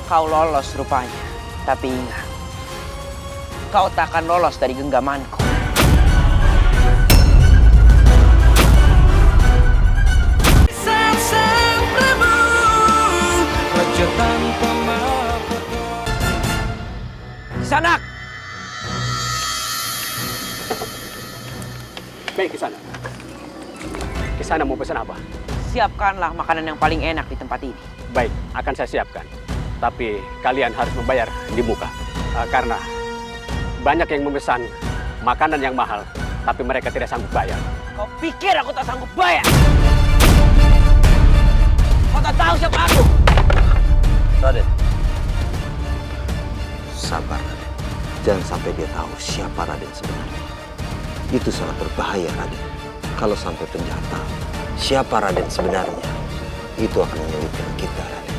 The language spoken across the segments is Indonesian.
Kau lolos rupanya. Tapi ingat, kau tak akan lolos dari genggamanku. Kisanak! Baik, Kisanak. Kisanak mau pesan apa? Siapkanlah makanan yang paling enak di tempat ini. Baik, akan saya siapkan. Tapi kalian harus membayar di muka. Karena banyak yang memesan makanan yang mahal, tapi mereka tidak sanggup bayar. Kau pikir aku tak sanggup bayar? Kau tak tahu siapa aku? Raden, sabar Raden. Jangan sampai dia tahu siapa Raden sebenarnya. Itu sangat berbahaya Raden. Kalau sampai penjahat tahu siapa Raden sebenarnya, itu akan menyulitkan kita Raden.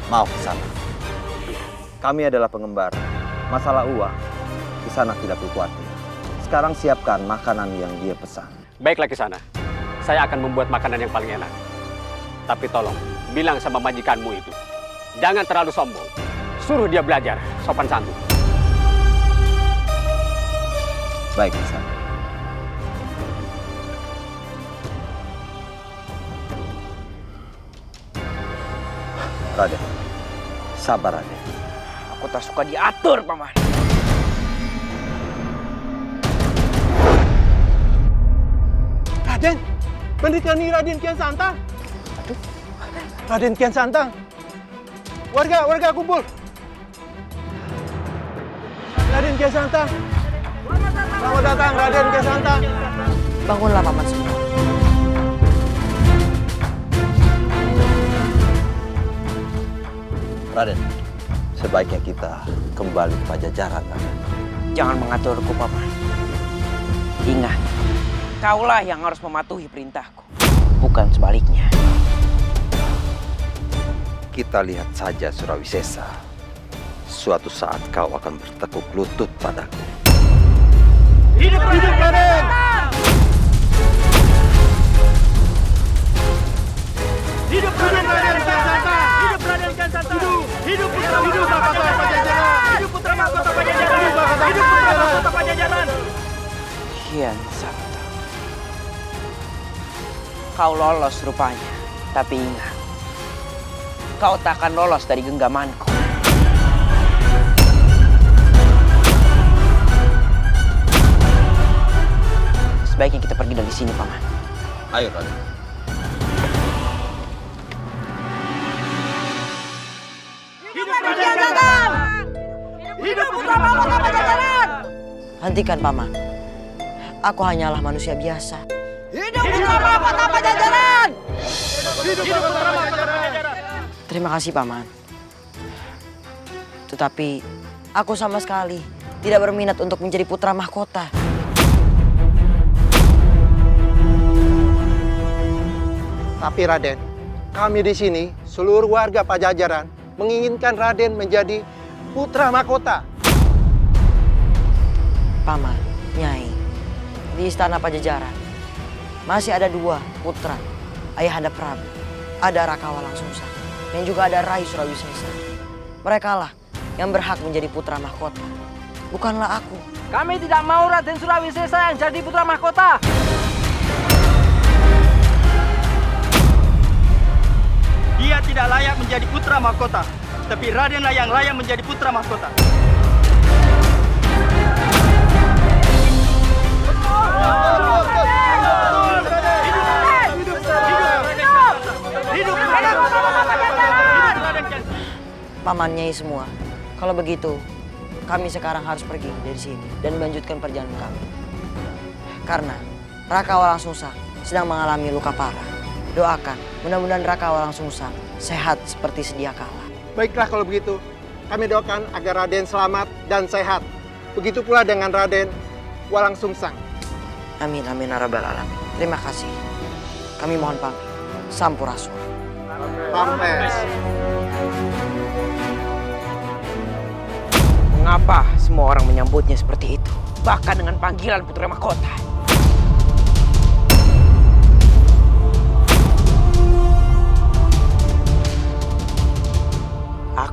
Maaf Kisanak. Kami adalah pengembara. Masalah uang, Kisanak tidak perlu khawatir. Sekarang siapkan makanan yang dia pesan. Baiklah Kisanak. Saya akan membuat makanan yang paling enak. Tapi tolong, bilang sama majikanmu itu, jangan terlalu sombong. Suruh dia belajar sopan santun. Baik Kisanak. Raden, sabar Raden. Aku tak suka diatur, Paman. Raden, mendekani Raden Kian Santang. Aduh, Raden Kian Santang. Warga kumpul. Raden Kian Santang. Selamat datang Raden Kian Santang. Bangunlah, Paman semua. Raden, sebaiknya kita kembali ke Pajajaran, Raden. Jangan mengaturku, Paman. Ingat, kaulah yang harus mematuhi perintahku, bukan sebaliknya. Kita lihat saja Surawisesa. Suatu saat kau akan bertekuk lutut padaku. Hidup Raden! Hidup Raden Kian Santang! Hidup Raden Kian Santang! Hidup putra mahkota Pajajaran! Hidup putra mahkota Pajajaran! Hidup putra mahkota Pajajaran! Kian Santang. Kau lolos rupanya. Tapi ingat, kau tak akan lolos dari genggamanku. Sebaiknya kita pergi dari sini, Paman. Ayo, Raden. Hidup Raden Kian Santang! Hidup putra mahkota Pajajaran! Hentikan, Paman. Aku hanyalah manusia biasa. Hidup putra mahkota Pajajaran! Hidup putra mahkota Pajajaran! Terima kasih, Paman. Tetapi aku sama sekali tidak berminat untuk menjadi putra mahkota. Tapi Raden, kami di sini, seluruh warga Pajajaran, menginginkan Raden menjadi putra mahkota. Paman, Nyai, di istana Pajajaran masih ada dua putra Ayahanda Prabu. Ada Raka Walangsungsang dan juga ada Rai Surawisesa. Merekalah yang berhak menjadi putra mahkota, bukanlah aku. Kami tidak mau Raden Surawisesa yang jadi putra mahkota. Dia tidak layak menjadi putra mahkota, tapi Radenlah yang layak menjadi putra mahkota. Paman, Nyai semua, kalau begitu kami sekarang harus pergi dari sini dan melanjutkan perjalanan kami. Karena Raka Walangsungsang sedang mengalami luka parah. Doakan, mudah-mudahan Raka Walangsungsang sehat seperti sedia kala. Baiklah kalau begitu, kami doakan agar Raden selamat dan sehat. Begitu pula dengan Raden Walangsungsang. Amin, amin, ya rabbal alamin. Terima kasih. Kami mohon pamit. Sampurasun. Pampes. Mengapa semua orang menyambutnya seperti itu? Bahkan dengan panggilan putra mahkota.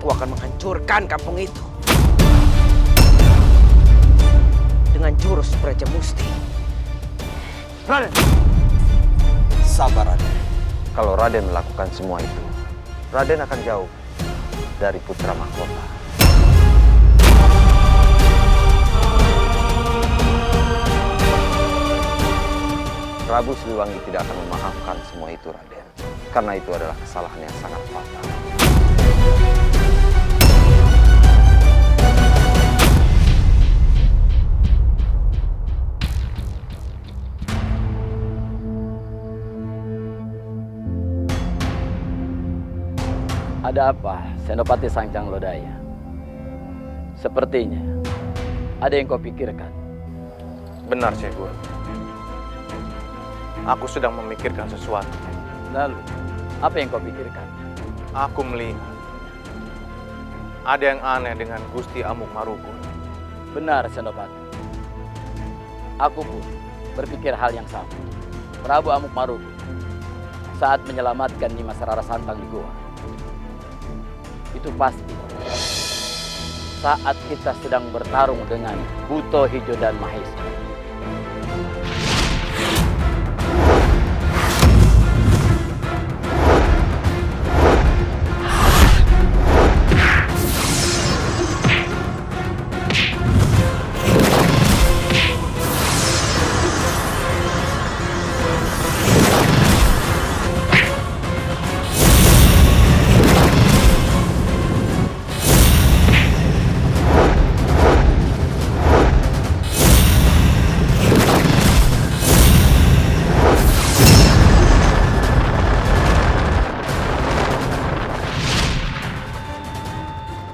aku akan menghancurkan kampung itu dengan jurus Praja Musti. Raden! Sabar, Raden. Kalau Raden melakukan semua itu, Raden akan jauh dari putra mahkota. Prabu Siliwangi tidak akan memaafkan semua itu, Raden. Karena itu adalah kesalahan yang sangat fatal. Ada apa, Senopati Sanjang Lodaya? Sepertinya ada yang kau pikirkan. Benar, Syekh Guru. Aku sedang memikirkan sesuatu. Lalu, apa yang kau pikirkan? Aku melihat ada yang aneh dengan Gusti Amuk Marugul. Benar, Senopati. Aku pun berpikir hal yang sama. Prabu Amuk Marugul saat menyelamatkan Nimas Rara Santang di goa, itu pasti saat kita sedang bertarung dengan Buto Hijo dan Mahesa.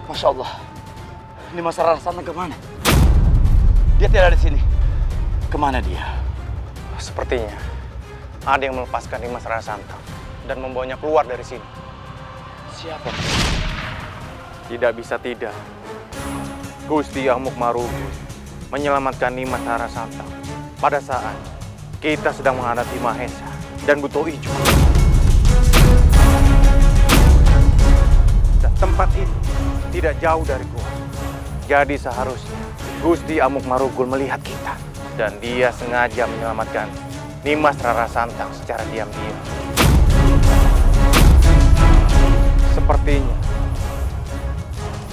Masya Allah, ini Mas Rara Santang kemana? Dia tidak ada di sini. Kemana dia? Sepertinya ada yang melepaskan Nimas Rara Santang dan membawanya keluar dari sini. Siapa? Tidak bisa tidak. Gusti Amuk Marugul menyelamatkan Nimas Rara Santang pada saat kita sedang menghadapi Mahesa dan Buto Ijo. Dan tempat itu tidak jauh dari gua. Jadi seharusnya Gusti Amuk Marugul melihat kita dan dia sengaja menyelamatkan Nimas Rara Santang secara diam-diam. Sepertinya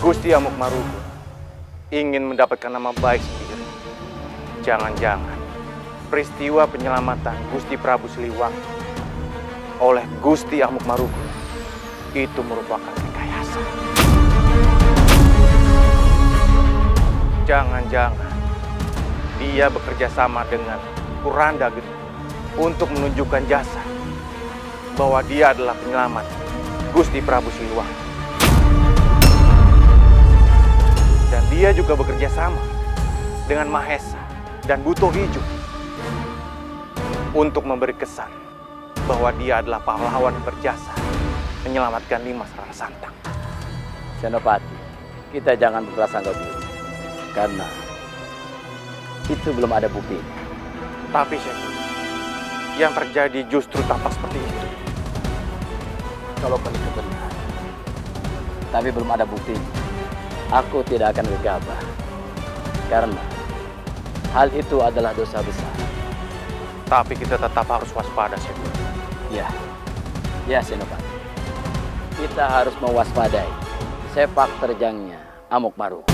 Gusti Amuk Marugul ingin mendapatkan nama baik sendiri. Jangan-jangan peristiwa penyelamatan Gusti Prabu Siliwangi oleh Gusti Amuk Marugul itu merupakan rekayasa. Jangan-jangan dia bekerja sama dengan Kuranda Geni untuk menunjukkan jasa bahwa dia adalah penyelamat Gusti Prabu Siliwangi. Dan dia juga bekerja sama dengan Mahesa dan Buto Hijo untuk memberi kesan bahwa dia adalah pahlawan yang berjasa menyelamatkan Nimas Rara Santang. Senopati, kita jangan berprasangka buruk. Karena itu belum ada buktinya. Tapi Syekh, yang terjadi justru tampak seperti itu. Kalau itu benar, tapi belum ada buktinya, aku tidak akan gegabah. Karena hal itu adalah dosa besar. Tapi kita tetap harus waspada, Syekh. Ya Senopati. Kita harus mewaspadai sepak terjangnya Amuk Marugul.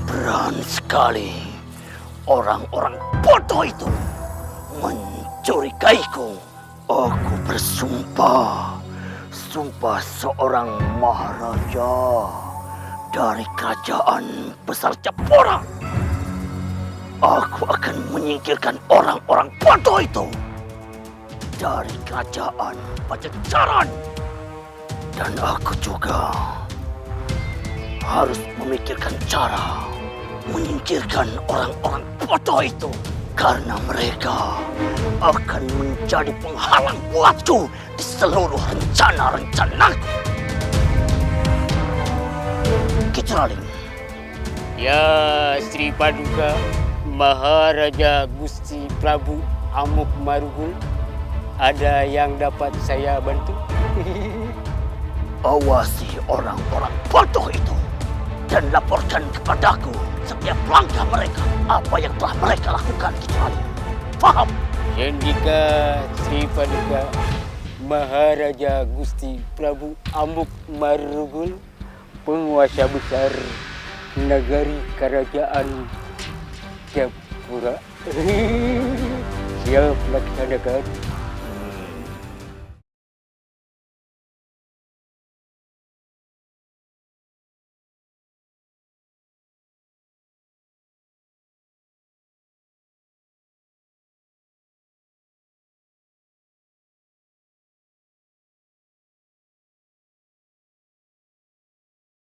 Berani sekali orang-orang bodoh itu mencurigaiku. Aku bersumpah, sumpah seorang maharaja dari kerajaan besar Japura. Aku akan menyingkirkan orang-orang bodoh itu dari kerajaan Pajajaran. Dan aku juga harus memikirkan cara menyingkirkan orang-orang bodoh itu, karena mereka akan menjadi penghalang buatku di seluruh rencana-rencanaku. Kicuraling? Ya, Sri Paduka Maharaja Gusti Prabu Amuk Marugul, ada yang dapat saya bantu? Awasi orang-orang bodoh itu dan laporkan kepadaku setiap langkah mereka, apa yang telah mereka lakukan, Kicuraling. Paham? Sendika Sri Paduka Maharaja Gusti Prabu Amuk Marugul, penguasa besar negari kerajaan Japura. Siap laksanakan.